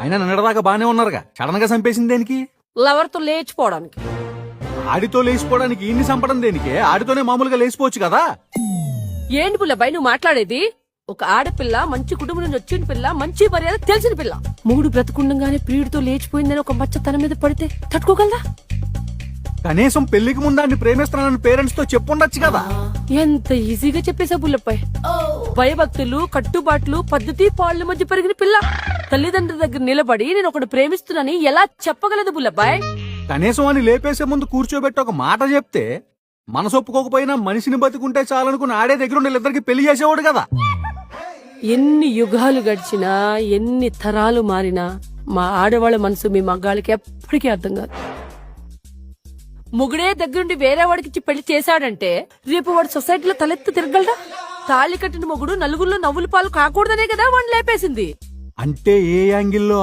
అయినా నిన్నటిదాకా బానే ఉన్నారుగా, సడన్ గా చంపేసింది దేనికి? లవర్ తో లేచిపోవడానికి. ఆడితో లేచిపోవడానికి ఇన్ని చంపడం దేనికే? ఆడితోనే మామూలుగా లేచిపోవచ్చు కదా. ఏంటి పుల్లబాయ్ నువ్వు మాట్లాడేది? ఒక ఆడపిల్ల మంచి కుటుంబం నుంచి వచ్చిన పిల్ల, మంచి మర్యాద తెలిసిన పిల్ల, మూడు బ్రతుకుండగానే ప్రియుడితో లేచిపోయిందని ఒక మచ్చ తన మీద పడితే తట్టుకోగలదా? కనీసం పెళ్లికి ముందాన్ని ప్రేమిస్తున్నానని పేరెంట్స్ తో చెప్పుండొచ్చు కదా. ఎంత ఈజీగా చెప్పేసా పుల్లబాయ్. భయభక్తులు, కట్టుబాట్లు, పద్ధతి పాళ్ళ మధ్య పెరిగిన పిల్ల తల్లిదండ్రుల దగ్గర నిలబడి నేను ఒకటి ప్రేమిస్తున్నానని ఎలా చెప్పగలదు పుల్లబాయ్? కనీసం అని లేపేసే ముందు కూర్చోబెట్టి ఒక మాట చెప్తే మనసు ఒప్పుకోకపోయినా మనిషిని బతుకుంటే చాలనుకుని ఆడే దగ్గర ఉండే ఇద్దరికి పెళ్లి చేసేవాడు కదా. ఎన్ని యుగాలు గడిచినా, ఎన్ని తరాలు మారినా మా ఆడవాళ్ళ మనసు మీ మగ్గాళ్ళకి ఎప్పటికీ అర్థం కాదు. ముగుడే దగ్గరుండి వేరే వాడికి పెళ్లి చేశాడంటే రేపు వాడు సొసైటీలో తలెత్తు తిరగలడా? తాళి కట్టిన మొగుడు నలుగురిలో నవ్వుల పాలు కాకూడదనే కదా వాడిని లేపేసింది. అంటే ఏ యాంగిల్లో